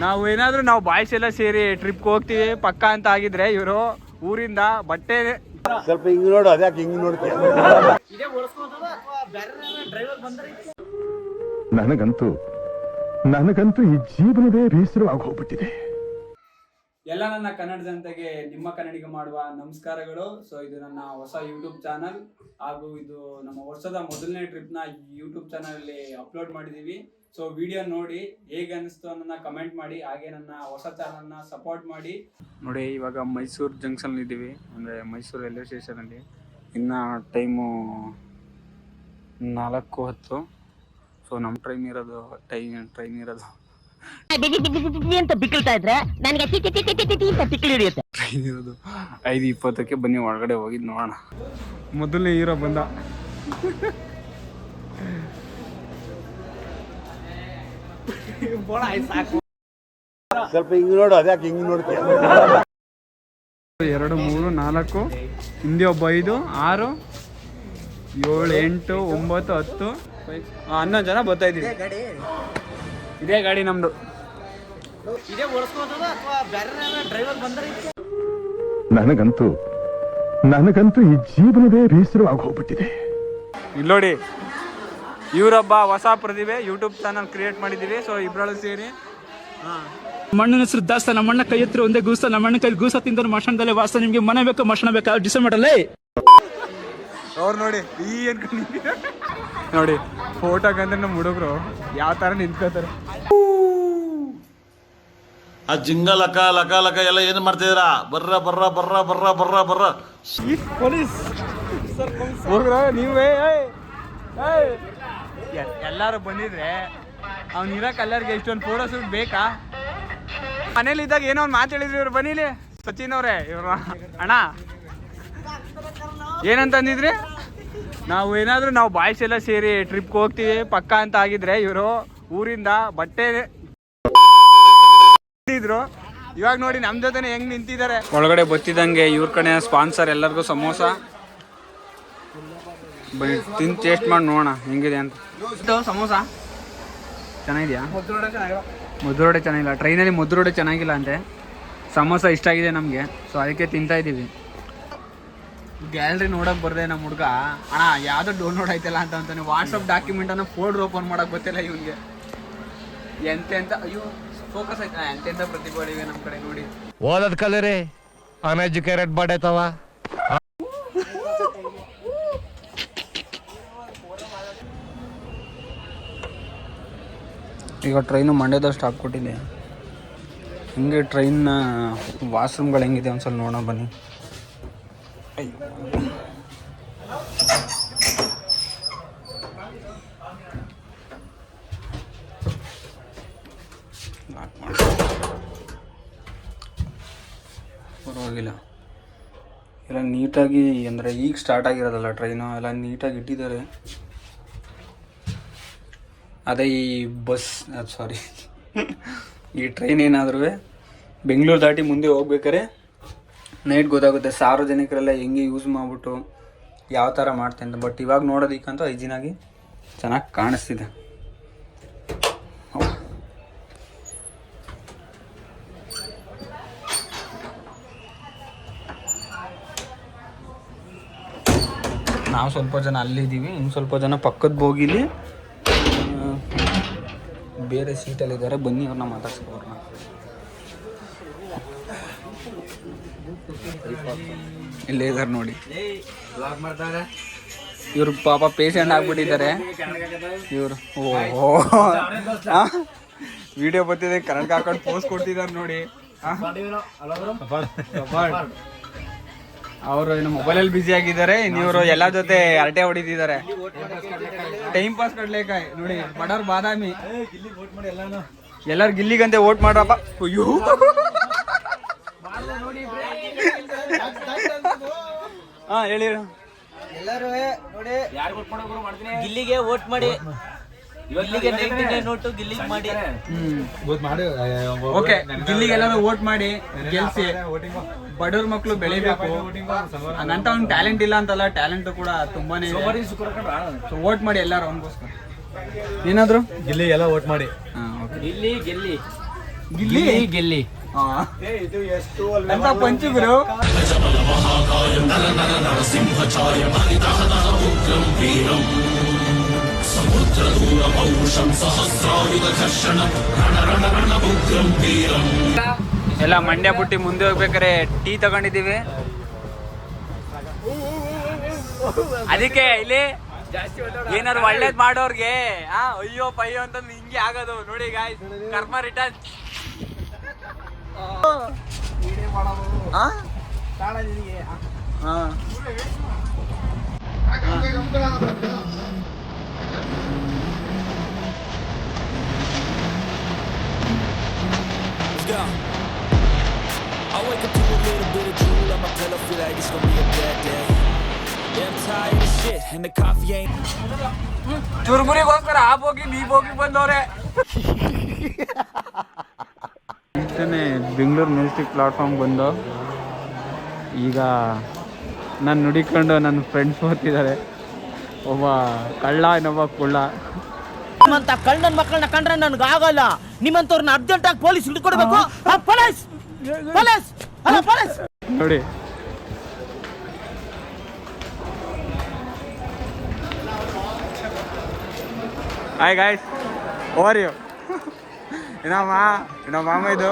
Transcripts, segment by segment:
ನಾವು ಬಾಯ್ಸ್ ಎಲ್ಲ ಸೇರಿ ಟ್ರಿಪ್ ಹೋಗ್ತೀವಿ ಪಕ್ಕ ಅಂತ ಆಗಿದ್ರೆ ಇವರು ಊರಿಂದ ಬಟ್ಟೆ ಸ್ವಲ್ಪ ಹಿಂಗ್ ನೋಡು, ಅದ್ಯಾಕೆ ಹಿಂಗ್ ನೋಡ್ತೀಯ? ನನಗಂತೂ ಈ ಜೀವನವೇ ಬೇಸರವಾಗಿ ಹೋಗ್ಬಿಟ್ಟಿದೆ. ಎಲ್ಲ ನನ್ನ ಕನ್ನಡ ಜನತೆಗೆ ನಿಮ್ಮ ಕನ್ನಡಿಗ ಮಾಡುವ ನಮಸ್ಕಾರಗಳು. ಸೊ ಇದು ನನ್ನ ಹೊಸ ಯೂಟ್ಯೂಬ್ ಚಾನಲ್ ಹಾಗೂ ಇದು ನಮ್ಮ ವರ್ಷದ ಮೊದಲನೇ ಟ್ರಿಪ್ನ ಯೂಟ್ಯೂಬ್ ಚಾನಲಲ್ಲಿ ಅಪ್ಲೋಡ್ ಮಾಡಿದ್ದೀವಿ. ಸೊ ವಿಡಿಯೋ ನೋಡಿ ಹೇಗೆ ಅನಿಸ್ತು ಅನ್ನೋದನ್ನ ಕಮೆಂಟ್ ಮಾಡಿ, ಹಾಗೆ ನನ್ನ ಹೊಸ ಚಾನಲ್ನ ಸಪೋರ್ಟ್ ಮಾಡಿ. ನೋಡಿ ಇವಾಗ ಮೈಸೂರು ಜಂಕ್ಷನ್ ಇದ್ದೀವಿ, ಅಂದರೆ ಮೈಸೂರು ರೈಲ್ವೆ ಸ್ಟೇಷನಲ್ಲಿ. ಇನ್ನು ಟೈಮು 4:10. ಸೊ ನಮ್ಮ ಟ್ರೈನ್ ಇರೋದು ಅಂತ ಬಿಕ್ಕಳ್ತಾ ಇದ್ರೆ ನನಗೆ ಪಿಕ್ಕಲ್ ಹಿಡಿಯುತ್ತೆ. ಟ್ರೈನ್ ಇರೋದು 5:20ಕ್ಕೆ. ಬನ್ನಿ ಒಳಗಡೆ ಹೋಗಿದ್ದು ನೋಡೋಣ. ಮೊದಲನೇ ಹೀರೋ ಬಂದ. ಸ್ವಲ್ಪ ಹಿಂಗ್ ನೋಡು, ಅದ್ಯಾಕೆ ಹಿಂಗ್ ನೋಡ್ತೀಯ? 2, 3, 4 ಹಿಂದೆ ಒಬ್ಬ 5, 6, 7, 8, 9, 10, 11 ಜನ ಬರ್ತಾ ಇದ್ದೀವಿ. ಇದೇ ಗಾಡಿ ನಮ್ದು. ನನಗಂತೂ ಈ ಜೀವನವೇ ಬೇಸರವಾಗಿ ಹೋಗ್ಬಿಟ್ಟಿದೆ. ಇಲ್ಲಿ ನೋಡಿ, ಇವರೊಬ್ಬ ಹೊಸ ಪ್ರತಿಭೆ, ಯೂಟ್ಯೂಬ್ ಚಾನಲ್ ಕ್ರಿಯೇಟ್ ಮಾಡಿದ್ದೀವಿ. ಸೊ ಇಬ್ಬರಳು ಸೇರಿ ಮಣ್ಣಿನ ಹೆಸರು ದಾಸ್ತ, ನಮ್ಮ ಮಣ್ಣ ಕೈ ಎತ್ತಿರ ಒಂದೇ ಗೂಸ್ತ, ನಮ್ಮ ಮಣ್ಣ ಕೈ ಗೂಸ ತಿಂದ್ರೆ ಮಶಣದಲ್ಲೇ ವಾಸ್ತ. ನಿಮ್ಗೆ ಮನೆ ಬೇಕಾ ಮಶಣ ಬೇಕಾ ಡಿಸೈಡ್ ಮಾಡಲ್ಲ. ಅವ್ರು ನೋಡಿ ಈ ಅನ್ಕೊಂಡಿದ್ದೀರ ನೋಡಿ, ಫೋಟೋಗಂದ್ರೆ ನಮ್ಮ ಹುಡುಗರು ಯಾವ ತರ ನಿಂತ್ಕೋತಾರೆ. ಆ ಜಿಂಗ ಲಕ ಲಕ ಲಕ ಎಲ್ಲ ಏನು ಮಾಡ್ತಿದ್ದೀರಾ? ಬರ್ರ ಬರ್ರ ಬರ್ರ ಬರ್ರ ಬರ್ರ ಬರ್ರ. ಪೊಲೀಸ್ ನೀವೇ ಎಲ್ಲಾರು ಬಂದಿದ್ರೆ ಅವ್ನು ಇರಕ್ಕೆ ಎಲ್ಲರಿಗೆ ಇಷ್ಟೊಂದು ಫೋಟೋಸ್ ಬೇಕಾ? ಮನೇಲಿ ಇದ್ದಾಗ ಏನೋ ಒಂದು ಮಾತು ಹೇಳಿದ್ರು ಇವ್ರು. ಬನ್ನಿಲಿ ಸಚಿನ್ ಅವ್ರೆ, ಇವ್ರು ಅಣ್ಣ ಏನಂತಂದಿದ್ರಿ? ನಾವು ಬಾಯ್ಸ್ ಎಲ್ಲ ಸೇರಿ ಟ್ರಿಪ್ ಹೋಗ್ತೀವಿ ಪಕ್ಕ ಅಂತ ಆಗಿದ್ರೆ ಇವರು ಊರಿಂದ ಬಟ್ಟೆ ಇದ್ರು. ಇವಾಗ ನೋಡಿ ನಮ್ಮ ಜೊತೆ ಹೆಂಗ್ ನಿಂತಿದ್ದಾರೆ. ಒಳಗಡೆ ಬತ್ತಿದಂಗೆ ಇವ್ರ ಕಡೆ ಸ್ಪಾನ್ಸರ್ ಎಲ್ಲರಿಗೂ ಸಮೋಸ. ಬನ್ನಿ ತಿಂದು ಟೇಸ್ಟ್ ಮಾಡಿ ನೋಡೋಣ ಹೆಂಗಿದೆ ಅಂತ. ಸಮೋಸ ಚೆನ್ನಾಗಿದೆಯಾ? ಮುದ್ರೋಡೆ ಚೆನ್ನಾಗಿಲ್ಲ. ಟ್ರೈನಲ್ಲಿ ಮುದ್ರೋಡೆ ಚೆನ್ನಾಗಿಲ್ಲ ಅಂತೆ. ಸಮೋಸ ಇಷ್ಟ ಆಗಿದೆ ನಮಗೆ, ಸೊ ಅದಕ್ಕೆ ತಿಂತಾ ಇದ್ದೀವಿ. ಗ್ಯಾಲರಿ ನೋಡೋಕೆ ಬರ್ದೆ ನಮ್ಮ ಹುಡುಗ, ಅಣ್ಣ ಯಾವುದೋ ಡೌನ್ಲೋಡ್ ಆಯ್ತಲ್ಲ ಅಂತ ಅಂತಾನೆ. ವಾಟ್ಸಪ್ ಡಾಕ್ಯುಮೆಂಟನ್ನು ಫೋಲ್ಡರ್ ಓಪನ್ ಮಾಡೋಕೆ ಗೊತ್ತಿಲ್ಲ ಇವನಿಗೆ. ಎಂತೆಂತ ಅಯ್ಯೋ ಫೋಕಸ್ ಆಯ್ತಾ, ಎಂತೆಂತ ಪ್ರತಿಭೆಗಳಿವೆ ನಮ್ಮ ಕಡೆ ನೋಡಿ. ಓದದ್ ಕಲರಿ ಅನ್ಎಜುಕೇಟೆಡ್ ಬಾಡೈತವ. ಈಗ ಟ್ರೈನು ಮಂಡ್ಯದ ಸ್ಟಾಪ್ ಕೊಟ್ಟಿದೆ. ಹಿಂಗೆ ಟ್ರೈನ್ನ ವಾಶ್ರೂಮ್ಗಳು ಹೆಂಗಿದೆ ಒಂದ್ಸಲ ನೋಡೋಣ ಬನ್ನಿ. ಪರವಾಗಿಲ್ಲ, ಎಲ್ಲ ನೀಟಾಗಿ, ಅಂದರೆ ಈಗ ಸ್ಟಾರ್ಟ್ ಆಗಿರೋದಲ್ಲ ಟ್ರೈನು, ಎಲ್ಲ ನೀಟಾಗಿ ಇಟ್ಟಿದ್ದಾರೆ. ಅದೇ ಈ ಬಸ್ ಸಾರಿ ಈ ಟ್ರೈನ್ ಏನಾದರೂ ಬೆಂಗಳೂರು ದಾಟಿ ಮುಂದೆ ಹೋಗ್ಬೇಕಾರೆ ನೈಟ್ ಗೊತ್ತಾಗುತ್ತೆ ಸಾರ್ವಜನಿಕರೆಲ್ಲ ಹೆಂಗೆ ಯೂಸ್ ಮಾಡಿಬಿಟ್ಟು ಯಾವ ಥರ ಮಾಡ್ತಾರೆ ಅಂತ. ಬಟ್ ಇವಾಗ ನೋಡೋದಕ್ಕಂತೂ ಹೈಜೀನಾಗಿ ಚೆನ್ನಾಗಿ ಕಾಣಿಸ್ತಿದೆ. ನಾವು ಸ್ವಲ್ಪ ಜನ ಅಲ್ಲಿದ್ದೀವಿ, ಇನ್ನು ಸ್ವಲ್ಪ ಜನ ಪಕ್ಕದ ಬೋಗಿಲಿ ಬೇರೆ ಸೀಟಲ್ಲಿದ್ದಾರೆ. ಬನ್ನಿ ಅವ್ರನ್ನ ಮಾತಾಡ್ಸ್ಕೊಬರೋಣ. ಇಲ್ಲೇ ಇದ್ದಾರೆ ನೋಡಿ, ಇವ್ರು ಪಾಪ ಪೇಷಂಟ್ ಆಗ್ಬಿಟ್ಟಿದ್ದಾರೆ ಇವರು. ಓಹೋ ವಿಡಿಯೋ ಬರ್ತಿದೆ, ಕನ್ನಡ ಹಾಕೊಂಡು ಪೋಸ್ಟ್ ಕೊಡ್ತಿದ್ದಾರೆ ನೋಡಿ. ಅವರು ಇನ್ನು ಮೊಬೈಲಲ್ಲಿ ಬ್ಯುಸಿ ಆಗಿದ್ದಾರೆ, ಇವರು ಎಲ್ಲ ಜೊತೆ ಹರಟೆ ಹೊಡಿತಿದ್ದಾರೆ. ಟೈಮ್ ಪಾಸ್ ಕಡ್ಲೇಕಾಯಿ ನೋಡಿ, ಬಡವ್ರ ಬಾದಾಮಿ. ಎಲ್ಲರೂ ಗಿಲ್ಲಿಗಂತೆ ವೋಟ್ ಮಾಡ್ರಪ್ಪ. ಅಯ್ಯೋ ಹಾ ಹೇಳಿ, ಎಲ್ಲರೂ ನೋಡಿ ಗಿಲ್ಲಿಗೆ ವೋಟ್ ಮಾಡಿ. ಗಿಲ್ಲಿಗೆ 99 ನೋಟು ಗಿಲ್ಲಿಗೆ ಮಾಡಿ. ಓಕೆ, ಗಿಲ್ಲಿಗೆ ಎಲ್ಲರೂ ವೋಟ್ ಮಾಡಿ ಗೆಲ್ಸಿ. ಬಡವ್ರ ಮಕ್ಕಳು ಬೆಳಿಬೇಕು. ಹಂಗಂತ ಅವ್ನು ಟ್ಯಾಲೆಂಟ್ ಇಲ್ಲ ಅಂತಲ್ಲ, ಟ್ಯಾಲೆಂಟ್ ಕೂಡ ತುಂಬಾನೇ ಇದೆ. ಸೊ ವೋಟ್ ಮಾಡಿ ಎಲ್ಲರೂ ಅವನಿಗೋಸ್ಕರ. ಏನಾದ್ರು ಗಿಲ್ಲಿ ಎಲ್ಲ ವೋಟ್ ಮಾಡಿ. ಗಿಲ್ಲಿ ಗೆಲ್ಲಿ ಗಿಲ್ಲಿ ಗಿಲ್ಲಿ ಇದು ಎಷ್ಟು ಅಂತ ಪಂಚುಗುರು. ಎಲ್ಲ ಮಂಡ್ಯ ಬುಟ್ಟಿ ಮುಂದೆ ಹೋಗ್ಬೇಕಾರೆ ಟೀ ತಗೊಂಡಿದ್ದೀವಿ. ಅದಕ್ಕೆ ಇಲ್ಲಿ ಏನಾದ್ರು ಒಳ್ಳೇದ್ ಮಾಡೋರ್ಗೆ ಅಯ್ಯೋ ಪಯ್ಯೋ ಅಂತ ಹಿಂಗೆ ಆಗೋದು ನೋಡಿ ಗಾಯ್ಸ್. ಕರ್ಮ return. I wake up to a little bit of drool on my pillow, feel like it's gonna be a bad day. Yeah, I'm tired of shit and the coffee ain't. ಚುರುಮುರಿಗೋಸ್ಕರ ಆ bogie ನೀ bogie ಬಂದವ್ರೆ. Bengaluru Majestic platform ಬಂದು ಈಗ ನಾನು ನುಡಿಕೊಂಡು ನನ್ನ friends ಓದ್ತಿದ್ದಾರೆ. ಒಬ್ಬ ಕಳ್ಳ ಇನ್ನೊಬ್ಬ ಕುಳ್ಳ. ನಿಮ್ಮಂತ ಕಳ್ಳನ ಮಕ್ಕಳನ್ನ ಕಂಡ್ರೆ ನನ್ಗೆ ಆಗಲ್ಲ. ನಿಮ್ಮಂತವ್ರನ್ನ ಅರ್ಜೆಂಟ್ ಆಗಿ ಪೊಲೀಸ್ ಹಿಡ್ಕೊಡ್ಬೇಕು. ಪೊಲೀಸ್ ಪೊಲೀಸ್ ಅಲ್ಲ ಪೊಲೀಸ್ ನೋಡಿ. Hi guys, over you. ನಮ್ಮ ಮಾಮ ಇದು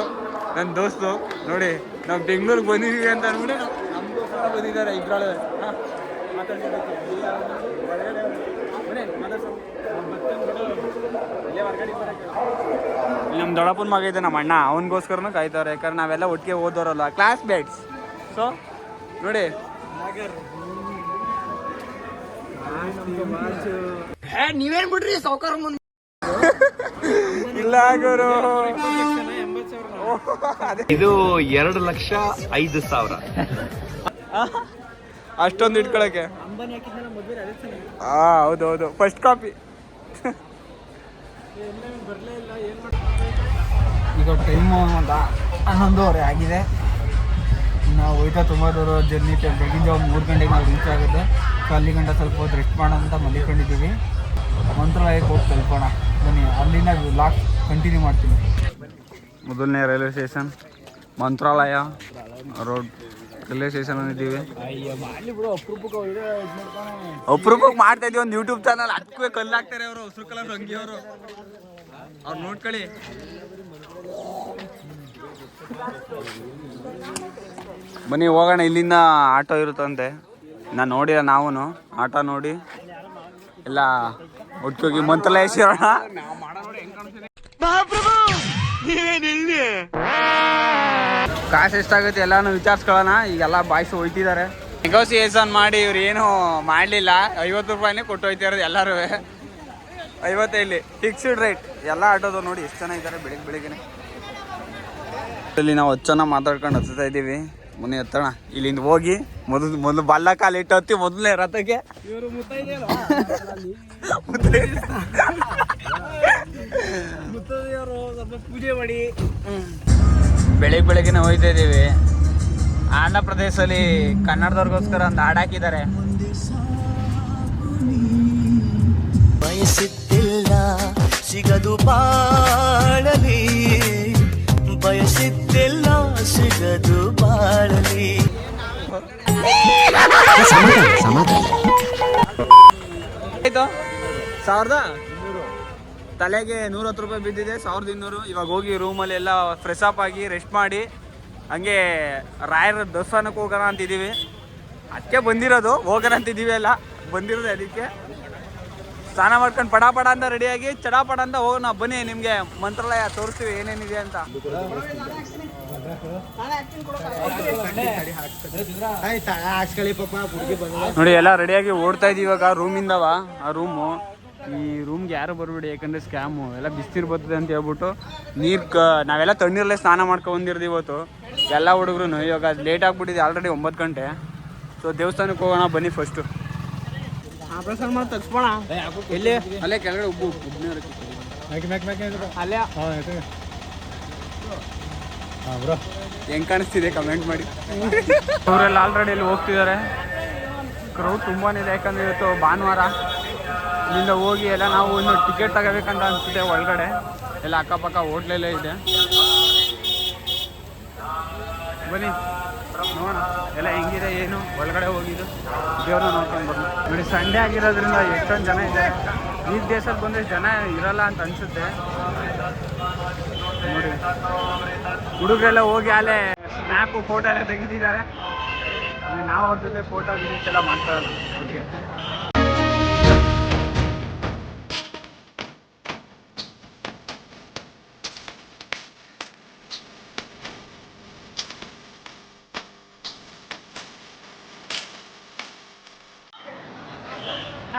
ನನ್ನ ದೋಸ್ತು. ನೋಡಿ ನಾವು ಬೆಂಗಳೂರಿಗೆ ಬಂದಿದ್ದೀವಿ ಅಂತ ಅಂದ್ಬಿಟ್ಟು ನಮ್ಮ ದೋಸ್ತ ಬಂದಿದ್ದಾರೆ ಇಬ್ಬರೊಳಗೆ. ನಮ್ಮ ದೊಡ್ಡಪ್ಪನ ಮಗ ಇದೆ ನಮ್ಮ ಅಣ್ಣ, ಅವನಿಗೋಸ್ಕರನೂ ಕಾಯ್ತವ್ರೆ. ಯಾಕಂದ್ರೆ ನಾವೆಲ್ಲ ಒಟ್ಟಿಗೆ ಓದೋರಲ್ಲ, ಕ್ಲಾಸ್ ಮೇಟ್ಸ್. ಸೊ ನೋಡಿ ನೀವೇನ್ ಬಿಡ್ರಿ ಸಾವುಕಾರ ಮುಂದೆ ಇಲ್ಲ ಗುರು. ಇದು 2,05,000. ಅಷ್ಟೊಂದು ಇಟ್ಕೊಳಕ್ಕೆ. ಹೌದು ಫಸ್ಟ್ ಕಾಪಿ. ಈಗ ಟೈಮು 11:30 ಆಗಿದೆ. ನಾವು ಹೋಯ್ತಾ ತುಂಬ ದೂರ ಜರ್ನಿ. ಬೆಳಗಿನ ಜಾವ 3 ಗಂಟೆಗೆ ನಾವು ರೀಚ್ ಆಗುತ್ತೆ. ಸೊ ಅಲ್ಲಿ ಗಂಟೆ ಸ್ವಲ್ಪ ಹೊತ್ತು ರೆಸ್ಟ್ ಮಾಡೋಣ ಅಂತ ಮಲಿಕೊಂಡಿದ್ದೀವಿ. ಮಂತ್ರಾಲಯಕ್ಕೆ ಹೋಗಿ ತಲುಪೋಣ ಬನ್ನಿ. ಅಲ್ಲಿಂದ ವ್ಲಾಗ್ ಕಂಟಿನ್ಯೂ ಮಾಡ್ತೀನಿ. ಮೊದಲನೇ ರೈಲ್ವೆ ಸ್ಟೇಷನ್ ಮಂತ್ರಾಲಯ ರೋಡ್ ರೈಲ್ವೆ ಸ್ಟೇಷನ್ ಇದ್ದೀವಿ. ಅಪರೂಪಕ್ಕೆ ಮಾಡ್ತಾ ಇದೀವಿ ಒಂದು ಯೂಟ್ಯೂಬ್ ಚಾನಲ್. ಅದಕ್ಕೂ ಕಲ್ಲು ಹಾಕ್ತಾರೆ ಅವರು, ಹಸಿರು ಕಲರ್ ಅಂಗಿ ಅವರು. ಅವ್ರು ನೋಡ್ಕೊಳ್ಳಿ. ಬನ್ನಿ ಹೋಗೋಣ. ಇಲ್ಲಿಂದ ಆಟೋ ಇರುತ್ತಂತೆ. ನಾನು ನೋಡಿಲ್ಲ, ನಾವು ಆಟೋ ನೋಡಿ ಎಲ್ಲ ಒಟ್ಟಿಗೆ ಮಂತ್ರಾಲಯ ಸೇರೋಣ. ಕಾಸು ಎಷ್ಟಾಗುತ್ತೆ ಎಲ್ಲಾನು ವಿಚಾರಿಸ್ಕೊಳ್ಳೋಣ. ಈಗೆಲ್ಲ ಬಾಯ್ಸ್ ಹೋಯ್ತಿದ್ದಾರೆ. ನೆಗೋಸಿಯೇಷನ್ ಮಾಡಿ ಇವ್ರು ಏನು ಮಾಡಲಿಲ್ಲ. 50 ರೂಪಾಯಿನೇ ಕೊಟ್ಟು ಹೋಯ್ತಿರೋದು ಎಲ್ಲರೂ. 50 ಇಲ್ಲಿ ಫಿಕ್ಸ್ಡ್ ರೇಟ್ ಎಲ್ಲ ಆಟೋದು. ನೋಡಿ ಎಷ್ಟು ಜನ ಇದ್ದಾರೆ ಬೆಳಿಗ್ಗೆನೆ. ಇಲ್ಲಿ ನಾವು 10 ಜನ ಮಾತಾಡ್ಕೊಂಡು ಹತ್ತಾ ಇದ್ದೀವಿ. ಮುನ್ನೆ ಹತ್ತೋಣ. ಇಲ್ಲಿಂದ ಹೋಗಿ ಮೊದಲು ಬಲ್ಲ ಕಾಲು ಇಟ್ಟು ಹತ್ತಿ ಮೊದಲನೇ ರಥಕ್ಕೆ. ಪೂಜೆ ಮಾಡಿ ಬೆಳಗ್ಗೆನೆ ಹೋಯ್ತಾ ಇದ್ದೀವಿ. ಆಂಧ್ರ ಪ್ರದೇಶದಲ್ಲಿ ಕನ್ನಡದವ್ರಿಗೋಸ್ಕರ ಒಂದು ಹಾಡು ಹಾಕಿದ್ದಾರೆ. ಬಯಸಿದ್ದಿಲ್ಲ ಸಿಗದು ಬಾಳಲಿ, ಬಯಸಿದ್ದಿಲ್ಲ ಸಿಗದು ಬಾಳಲಿ. ಆಯ್ತು 1000 ತಲೆಗೆ 110 ರೂಪಾಯಿ ಬಿದ್ದಿದೆ. 1200. ಇವಾಗ ಹೋಗಿ ರೂಮಲ್ಲಿ ಎಲ್ಲ ಫ್ರೆಶ್ ಅಪ್ ಆಗಿ ರೆಸ್ಟ್ ಮಾಡಿ ಹಂಗೆ ರಾಯರ ದೇವಸ್ಥಾನಕ್ಕೆ ಹೋಗೋಣ ಅಂತಿದ್ದೀವಿ. ಅದಕ್ಕೆ ಬಂದಿರೋದು. ಹೋಗೋಣ ಅಂತಿದ್ದೀವಿ ಎಲ್ಲ ಬಂದಿರೋದು. ಅದಕ್ಕೆ ಸ್ನಾನ ಮಾಡ್ಕೊಂಡು ಪಡ ಅಂತ ರೆಡಿಯಾಗಿ ಚಡಾಪಡ ಅಂತ ಹೋಗೋಣ. ಬನ್ನಿ, ನಿಮಗೆ ಮಂತ್ರಾಲಯ ತೋರಿಸ್ತೀವಿ ಏನೇನಿದೆ ಅಂತ. ನೋಡಿ ಎಲ್ಲ ರೆಡಿಯಾಗಿ ಓಡ್ತಾ ಇದೀವಿ ಇವಾಗ ರೂಮಿಂದವ. ಆ ರೂಮು, ಈ ರೂಮ್ಗೆ ಯಾರು ಬರಬೇಡಿ, ಯಾಕಂದರೆ ಸ್ಕ್ಯಾಮು ಎಲ್ಲ ಬಿಸ್ತಿರು ಬರ್ತದೆ ಅಂತ ಹೇಳ್ಬಿಟ್ಟು ನಾವೆಲ್ಲ ತಣ್ಣೀರಲ್ಲೇ ಸ್ನಾನ ಮಾಡ್ಕೊಂಡು ಬಂದಿರ್ತೀವಿ ಇವತ್ತು ಎಲ್ಲ ಹುಡುಗರು. ಇವಾಗ ಲೇಟ್ ಆಗಿಬಿಟ್ಟಿದೆ, ಆಲ್ರೆಡಿ 9 ಗಂಟೆ. ಸೊ ದೇವಸ್ಥಾನಕ್ಕೆ ಹೋಗೋಣ ಬನ್ನಿ. ಫಸ್ಟು ಪ್ರಸಾದ ಮಾಡಿ ತಗ್ಸ್ಬೋಣ. ಎಲ್ಲಿ ಅಲ್ಲೇ ಕೆಳಗಡೆ ಅಲ್ಲೇ ಹೆಂಗೆ ಕಾಣಿಸ್ತಿದೆ ಕಮೆಂಟ್ ಮಾಡಿ. ಅವರೆಲ್ಲ ಆಲ್ರೆಡಿ ಇಲ್ಲಿ ಹೋಗ್ತಿದ್ದಾರೆ. ಕ್ರೌಡ್ ತುಂಬಾ ಇದೆ, ಯಾಕಂದರೆ ಇವತ್ತು ಭಾನುವಾರ. ಇಲ್ಲಿಂದ ಹೋಗಿ ಎಲ್ಲ ನಾವು ಇನ್ನು ಟಿಕೆಟ್ ತಗೋಬೇಕಂತ ಅನಿಸುತ್ತೆ. ಒಳಗಡೆ ಎಲ್ಲ ಅಕ್ಕಪಕ್ಕ ಹೋಟ್ಲೆಲ್ಲ ಇದೆ. ಬನ್ನಿ ನೋಡೋಣ ಎಲ್ಲ ಹೆಂಗಿದೆ ಏನು ಒಳಗಡೆ ಹೋಗಿದ್ದು ದೇವ್ರನ್ನ ನೋಡ್ಕೊಂಡು ಬರೋಣ. ನೋಡಿ ಸಂಡೇ ಆಗಿರೋದ್ರಿಂದ ಎಷ್ಟೊಂದು ಜನ ಇದೆ. ವೀಕ್ ಡೇಸಲ್ಲಿ ಬಂದರೆ ಜನ ಇರಲ್ಲ ಅಂತ ಅನಿಸುತ್ತೆ. ನೋಡಿ ಹುಡುಗರೆಲ್ಲ ಹೋಗಿ ಅಲ್ಲೇ ಸ್ನ್ಯಾಪು ಫೋಟೋ ಎಲ್ಲ ತೆಗೆದಿದ್ದಾರೆ. ನಾವು ಅವ್ರ ಜೊತೆ ಫೋಟೋ ವಿಡಿಯೋಸ್ ಎಲ್ಲ ಮಾಡ್ತಾ ಇರೋದು. ಓಕೆ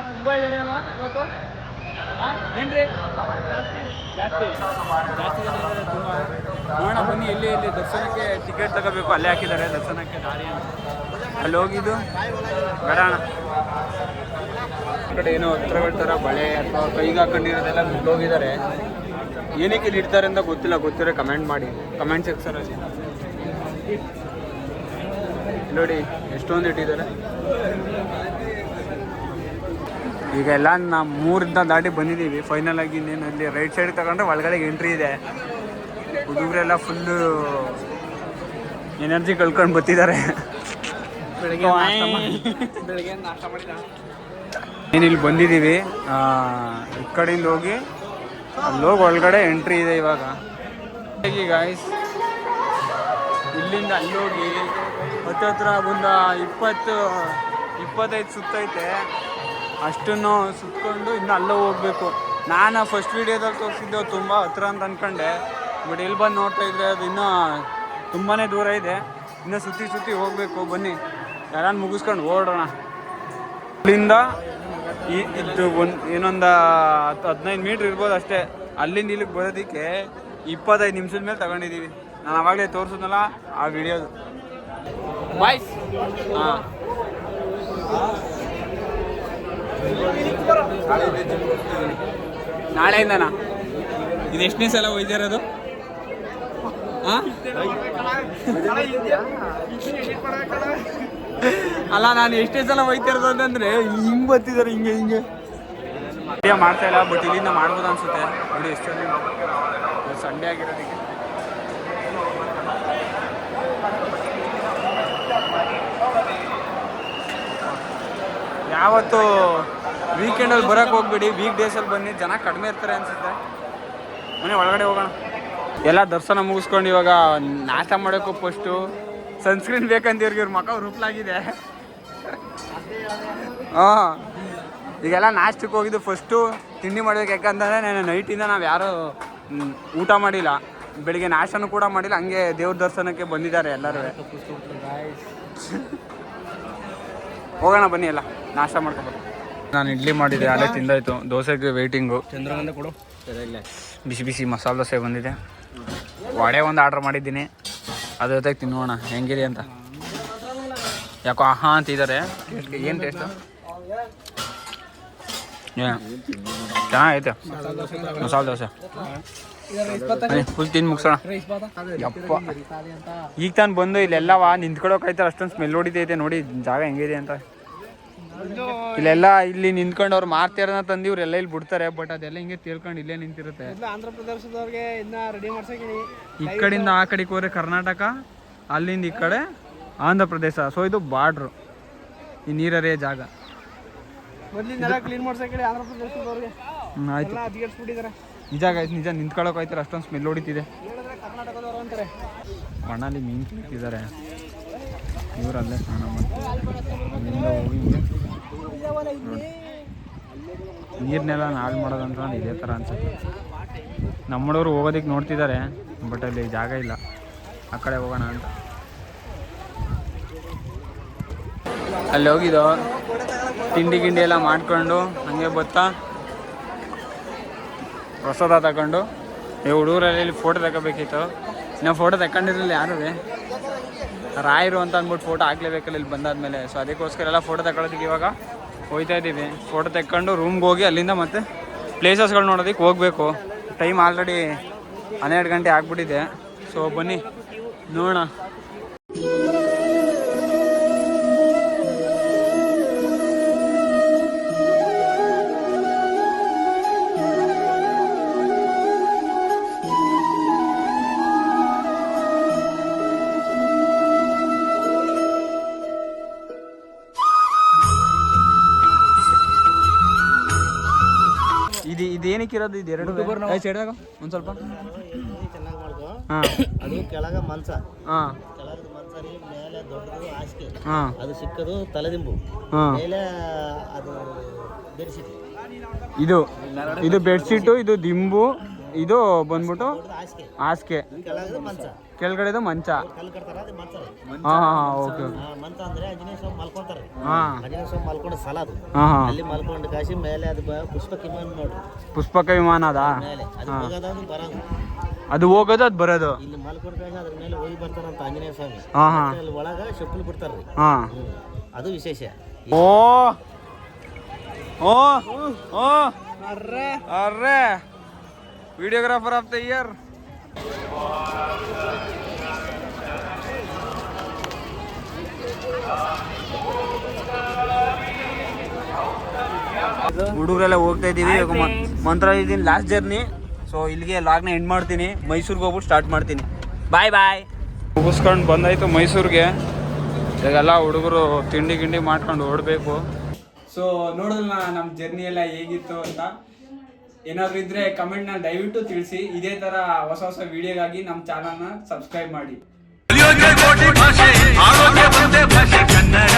ತುಂಬ ಇದೆ ಅಲ್ವಾ ಇವತ್ತು? ಏನ್ರಿ ಜಾಸ್ತಿ ಜನ ಇದ್ದಾರೆ ತುಂಬ. ನೋಡೋಣ ಬನ್ನಿ ಎಲ್ಲಿ ದರ್ಶನಕ್ಕೆ ಟಿಕೆಟ್ ತಗೋಬೇಕು. ಅಲ್ಲೇ ಹಾಕಿದ್ದಾರೆ ದರ್ಶನಕ್ಕೆ ದಾರಿ ಅಂತ. ಅಲ್ಲಿ ಹೋಗಿದ್ದು ಬೇಡ ಅಣ್ಣ. ಈ ಕಡೆ ಏನೋ ಹತ್ರಗಳ ಥರ ಬಳೆ ಅಥವಾ ಕೈಗೆ ಹಾಕೊಂಡಿರೋದೆಲ್ಲ ಬಿಟ್ಟೋಗಿದ್ದಾರೆ. ಏನಕ್ಕೆ ಇಲ್ಲಿ ಇಡ್ತಾರೆ ಅಂತ ಗೊತ್ತಿರೋ ಕಮೆಂಟ್ ಮಾಡಿ ಕಮೆಂಟ್ ಸೆಕ್ಷನಲ್ಲಿ. ನೋಡಿ ಎಷ್ಟೊಂದು ಇಟ್ಟಿದ್ದಾರೆ. ಈಗ ಎಲ್ಲ ನಾವು 3 ದಾಟಿ ಬಂದಿದ್ದೀವಿ. ಫೈನಲ್ ಆಗಿ ಇನ್ನೇನು ಇಲ್ಲಿ ರೈಟ್ ಸೈಡ್ ತಗೊಂಡ್ರೆ ಒಳಗಡೆ ಎಂಟ್ರಿ ಇದೆ. ಹುಡುಗರೆಲ್ಲ ಫುಲ್ಲು ಎನರ್ಜಿ ಕಳ್ಕೊಂಡು ಬರ್ತಿದ್ದಾರೆ. ಬೆಳಗ್ಗೆ ನಾಷ್ಟ ಮಾಡಿದ ಏನು ಇಲ್ಲಿ ಬಂದಿದ್ದೀವಿ. ಈ ಕಡೆಯಿಂದ ಹೋಗಿ ಅಲ್ಲೋಗಿ ಒಳಗಡೆ ಎಂಟ್ರಿ ಇದೆ ಇವಾಗ. ಹೇಗೆ ಗಾಯ್ಸ್ ಇಲ್ಲಿಂದ ಅಲ್ಲೋಗಿ ಹತ್ರ ಒಂದು 20-25 ಸುತ್ತೈತೆ. ಅಷ್ಟನ್ನು ಸುತ್ತಕೊಂಡು ಇನ್ನು ಅಲ್ಲೇ ಹೋಗಬೇಕು. ನಾನು ಫಸ್ಟ್ ವೀಡಿಯೋದಲ್ಲಿ ತೋರಿಸಿದ್ದು ತುಂಬ ಹತ್ರ ಅಂತ ಅಂದ್ಕೊಂಡೆ. ಬಟ್ ಇಲ್ಲಿ ಬಂದು ನೋಡ್ತಾ ಇದ್ರೆ ಅದು ಇನ್ನೂ ತುಂಬಾ ದೂರ ಇದೆ. ಇನ್ನೂ ಸುತ್ತಿ ಹೋಗಬೇಕು. ಬನ್ನಿ ಯಾರನ್ನು ಮುಗಿಸ್ಕೊಂಡು ಓಡೋಣ. ಅಲ್ಲಿಂದ ಇದು ಇನ್ನೊಂದು 10-15 ಮೀಟ್ರ್ ಇರ್ಬೋದು ಅಷ್ಟೇ. ಅಲ್ಲಿಂದ ಇಲ್ಲಿಗೆ ಬರೋದಕ್ಕೆ 25 ನಿಮಿಷದ ಮೇಲೆ ತಗೊಂಡಿದ್ದೀವಿ. ನಾನು ಆವಾಗಲೇ ತೋರಿಸಿದ್ನಲ್ಲ ಆ ವಿಡಿಯೋದು. ಬಾಯ್ಸ್ ಹಾಂ ನಾಳೆಯಿಂದನಾ? ಇದು ಎಷ್ಟನೇ ಸಲ ಒಯ್ದಿರೋದು? ಹಾಂ ಅಲ್ಲ ನಾನು ಎಷ್ಟೇ ಸಲ ಒಯ್ತಿರೋದು ಅಂತಂದರೆ ಹಿಂಗೆ ಬರ್ತಿದ್ದಾರೆ ಹಿಂಗೆ ವಿಡಿಯೋ ಮಾಡ್ತಾ ಇಲ್ಲ. ಬಟ್ ಇಲ್ಲಿಂದ ಮಾಡ್ಬೋದು ಅನ್ಸುತ್ತೆ. ನೋಡಿ ಎಷ್ಟೊಂದು ಸಂಡೇ ಆಗಿರೋದಕ್ಕೆ. ಯಾವತ್ತು ವೀಕೆಂಡಲ್ಲಿ ಬರೋಕ್ಕೆ ಹೋಗ್ಬೇಡಿ, ವೀಕ್ ಡೇಸಲ್ಲಿ ಬನ್ನಿ, ಜನ ಕಡಿಮೆ ಇರ್ತಾರೆ ಅನಿಸುತ್ತೆ. ಮನೆ ಒಳಗಡೆ ಹೋಗೋಣ. ಎಲ್ಲ ದರ್ಶನ ಮುಗಿಸ್ಕೊಂಡು ಇವಾಗ ನಾಷ್ಟ ಮಾಡೋಕ್ಕೂ ಫಸ್ಟು ಸನ್ಸ್ಕ್ರೀನ್ ಬೇಕಂತ ಇವ್ರ ಮಕ್ಕ ರೂಪ್ಲಾಗಿದೆ. ಹಾಂ ಈಗೆಲ್ಲ ನಾಷ್ಟಕ್ಕೆ ಹೋಗಿದ್ದು ಫಸ್ಟು ತಿಂಡಿ ಮಾಡ್ಬೇಕು. ಯಾಕಂತಂದರೆ ನಾನು ನೈಟಿಂದ ನಾವು ಯಾರೂ ಊಟ ಮಾಡಿಲ್ಲ, ಬೆಳಿಗ್ಗೆ ನಾಷ್ಟನೂ ಕೂಡ ಮಾಡಿಲ್ಲ. ಹಂಗೆ ದೇವ್ರ ದರ್ಶನಕ್ಕೆ ಬಂದಿದ್ದಾರೆ ಎಲ್ಲರೂ. ಹೋಗೋಣ ಬನ್ನಿ ಎಲ್ಲ ನಾಷ್ಟ ಮಾಡ್ಕೊಬೋದು. ನಾನು ಇಡ್ಲಿ ಮಾಡಿದ್ದೆ, ಅಲ್ಲೇ ತಿಂದಾಯ್ತು. ದೋಸೆಗೆ ವೆಯ್ಟಿಂಗು. ಚಂದ್ರಗಂಧ ಕೊಡು. ಬಿಸಿ ಬಿಸಿ ಮಸಾಲೆ ದೋಸೆ ಬಂದಿದೆ. ವಡೆ ಒಂದು ಆರ್ಡ್ರ್ ಮಾಡಿದ್ದೀನಿ, ಅದ್ರ ಜೊತೆಗೆ ತಿನ್ನೋಣ ಹೆಂಗಿದೆ ಅಂತ. ಯಾಕೋ ಆಹಾ ಅಂತಿದ್ದಾರೆ. ಏನು ಟೇಸ್ಟು? ಚೆನ್ನಾಗೈತೆ ಮಸಾಲೆ ದೋಸೆ. ಫುಲ್ ತಿಂದು ಮುಗಿಸೋಣ. ಯಪ್ಪ ಈಗ ತಾನು ಬಂದು ಇಲ್ಲೆಲ್ಲವ ನಿಂತ್ಕೊಳ್ಳೋಕಾಯ್ತಾರೆ. ಅಷ್ಟೊಂದು ಸ್ಮೆಲ್ ಹೊಡಿತೈತೆ. ನೋಡಿ ಜಾಗ ಹೆಂಗಿದೆ ಅಂತ. ಇಲ್ಲೆಲ್ಲ ಇಲ್ಲಿ ನಿಂತ್ಕೊಂಡು ಅವ್ರು ಮಾರ್ತಾರನ್ನ ತಂದು ಇವರೆಲ್ಲ ಇಲ್ಲಿ ಬಿಡ್ತಾರೆ. ಬಟ್ ಅದೆಲ್ಲ ಹಿಂಗೆ ತೀರ್ಕೊಂಡು ಇಲ್ಲೇ ನಿಂತಿರುತ್ತೆ. ಆಂಧ್ರ ಪ್ರದೇಶದವ್ರಿಗೆ ಇನ್ನ ರೆಡಿ ಮಾಡ್ಸಕ್ಕೆ ಈ ಕಡೆಯಿಂದ ಆ ಕಡೆಗೆ ಹೋದ್ರೆ ಕರ್ನಾಟಕ, ಅಲ್ಲಿಂದ ಈ ಕಡೆ ಆಂಧ್ರ ಪ್ರದೇಶ. ಸೊ ಇದು ಬಾರ್ಡ್ರು, ಈ ನೀರರಿಯ ಜಾಗ. ಮೊದಲಿಂದೆಲ್ಲ ಕ್ಲೀನ್ ಮಾಡ್ಸಕ್ಕೆ ಆಂಧ್ರ ಪ್ರದೇಶದವ್ರಿಗೆ ಆಯ್ತು ಅಧಿಕರಿಸ್ಬಿಟ್ಟಿದ್ದಾರೆ. ನಿಜ ಗಾಯ್ತು, ನಿಜ ನಿಂತ್ಕೊಳ್ಳೋಕಾಯ್ತಾರೆ. ಅಷ್ಟೊಂದು ಸ್ಮೆಲ್ ಹೊಡಿತಿದೆ. ಕರ್ನಾಟಕದವರು ಅಂತಾರೆ. ಮಣ್ಣಲ್ಲಿ ಮೀನು ತಿಂತಿದ್ದಾರೆ ಇವರಲ್ಲೇ ಸ್ನಾನ ಮಾಡ್ತಾರೆ. ಅಲ್ಲಿಂದ ಹೋಗಿ ನೀರನ್ನೆಲ್ಲ ಹಾಳು ಮಾಡೋದಂತ ಇದೇ ಥರ ಅನ್ಸುತ್ತೆ. ನಮ್ಮಡವರು ಹೋಗೋದಕ್ಕೆ ನೋಡ್ತಿದ್ದಾರೆ, ಬಟ್ ಅಲ್ಲಿ ಜಾಗ ಇಲ್ಲ. ಆ ಕಡೆ ಹೋಗೋಣ ಅಂತ ಅಲ್ಲಿ ಹೋಗಿದ್ದು. ತಿಂಡಿ ಗಿಂಡಿ ಎಲ್ಲ ಮಾಡ್ಕೊಂಡು ಹಂಗೆ ಬತ್ತಾ ಪ್ರಸಾದ ತಗೊಂಡು ಹುಡುಗರಲ್ಲಿ ಫೋಟೋ ತಗೋಬೇಕಿತ್ತು. ನಾವು ಫೋಟೋ ತಗೊಂಡಿರಲಿಲ್ಲ ಯಾರೂ. ರಾಯರು ಅಂತ ಅಂದ್ಬಿಟ್ಟು ಫೋಟೋ ಹಾಕ್ಲೇಬೇಕಲ್ಲ ಇಲ್ಲಿ ಬಂದಾದ್ಮೇಲೆ. ಸೊ ಅದಕ್ಕೋಸ್ಕರ ಎಲ್ಲ ಫೋಟೋ ತಗೊಳ್ಳೋದಕ್ಕೆ ಇವಾಗ ಹೋಗ್ತಾ ಇದ್ದೀವಿ. ಫೋಟೋ ತೆಕ್ಕೊಂಡು ರೂಮ್ಗೆ ಹೋಗಿ ಅಲ್ಲಿಂದ ಮತ್ತೆ ಪ್ಲೇಸಸ್ಗಳು ನೋಡೋದಕ್ಕೆ ಹೋಗಬೇಕು. ಟೈಮ್ ಆಲ್ರೆಡಿ 12 ಗಂಟೆ ಆಗಿಬಿಟ್ಟಿದೆ. ಸೊ ಬನ್ನಿ ನೋಡೋಣ. ಏನಕ್ಕಿರೋದು ಇದು ಎರಡು ಸೈಡ್ದಾಗ ಒಂದು ಸ್ವಲ್ಪ ಚೆನ್ನಾಗಿ ಮಾಡ್ಕೋ. ಹಾಂ ಅದು ಕೆಳಗ ಮಂಚ, ಹಾಂ ಕೆಳಗದ ಮಂಚ ರೀ, ಮೇಲೆ ದೊಡ್ಡದು ಹಾಸಿಗೆ, ಹಾಂ ಅದು ಸಿಕ್ಕದು ತಲೆದಿಂಬು, ಹಾಂ ಮೇಲೆ ಅದು ಬೆಡ್ಶೀಟ್, ಇದು ಬೆಡ್ಶೀಟು, ಇದು ದಿಂಬು, ಇದು ಬಂದ್ಬಿಟ್ಟು ಹಾಸಿಗೆ, ಹಾಸಿಗೆ, ಕೆಳಗದ ಮಂಚ, ಕೆಳಗಡೆದು ಮಂಚ. ಕಲ್ಲು ಕಟ್ತಾರ ಅದು ಮಂಚ ರೀ. ಹಾಂ ಹಾಂ ಓಕೆ ಮಂಚ ಅಂದ್ರೆ ಆಂಜನೇಯ ಸ್ವಾಮಿ ಮಲ್ಕೊಂತಾರೆ. ಹಾಂ ಆಂಜನೇಯ ಸ್ವಾಮಿ ಮಲ್ಕೊಂಡು ಸಲ ಅದು ಹಾಂ ಹಾಂ ಅಲ್ಲಿ ಮಲ್ಕೊಂಡು ಕಾಶಿ ಮೇಲೆ ಅದು ಪುಷ್ಪಕ ವಿಮಾನ ನೋಡ್ರಿ ಪುಷ್ಪಕ ವಿಮಾನ ಅದಾ? ಮೇಲೆ ಅದು ಹೋಗೋದು ಅದು ಬರೋದು, ಅದು ಹೋಗೋದು ಅದು ಬರೋದು. ಇಲ್ಲಿ ಮಲ್ಕೊಂಡು ಕಾಶಿ ಅದ್ರ ಮೇಲೆ ಹೋಗಿ ಬರ್ತಾರಂತ ಆಂಜನೇಯ ಸ್ವಾಮಿ. ಹಾಂ ಹಾಂ ಅಲ್ಲಿ ಒಳಗ ಚಪ್ಪಲಿ ಬಿಡ್ತಾರ್ರಿ. ಹಾಂ ಅದು ವಿಶೇಷ. ಓ ಓ ಓ ಅರ್ರೆ ವಿಡಿಯೋಗ್ರಾಫರ್ ಆಫ್ ದ ಇಯರ್. ಹುಡುಗರೆಲ್ಲ ಹೋಗ್ತಾ ಇದೀವಿ ಇವಾಗ ಮಂತ್ರಾಲಯದಿಂದ ಲಾಸ್ಟ್ ಜರ್ನಿ. ಸೊ ಇಲ್ಲಿಗೆ ಲಾಗ್ನ ಎಂಡ್ ಮಾಡ್ತೀನಿ. ಮೈಸೂರಿಗೆ ಹೋಗ್ಬಿಟ್ಟು ಸ್ಟಾರ್ಟ್ ಮಾಡ್ತೀನಿ. ಬಾಯ್ ಬಾಯ್. ಮುಗಿಸ್ಕೊಂಡು ಬಂದಾಯ್ತು ಮೈಸೂರಿಗೆ. ಈಗೆಲ್ಲ ಹುಡುಗರು ತಿಂಡಿ ಗಿಂಡಿ ಮಾಡ್ಕೊಂಡು ಓಡಬೇಕು. ಸೊ ನೋಡಿದ್ರಲ್ಲ ನಮ್ಮ ಜರ್ನಿ ಎಲ್ಲ ಹೇಗಿತ್ತು ಅಂತ. ಏನಾದರೂ ಇದ್ರೆ ಕಮೆಂಟ್ನ ದಯವಿಟ್ಟು ತಿಳಿಸಿ. ಇದೇ ಥರ ಹೊಸ ಹೊಸ ವಿಡಿಯೋಗಾಗಿ ನಮ್ಮ ಚಾನಲ್ನ ಸಬ್ಸ್ಕ್ರೈಬ್ ಮಾಡಿ. ಭಾಷೆ ಆರೋಗ್ಯ ಒಂದೇ ಭಾಷೆ ಕನ್ನಡ.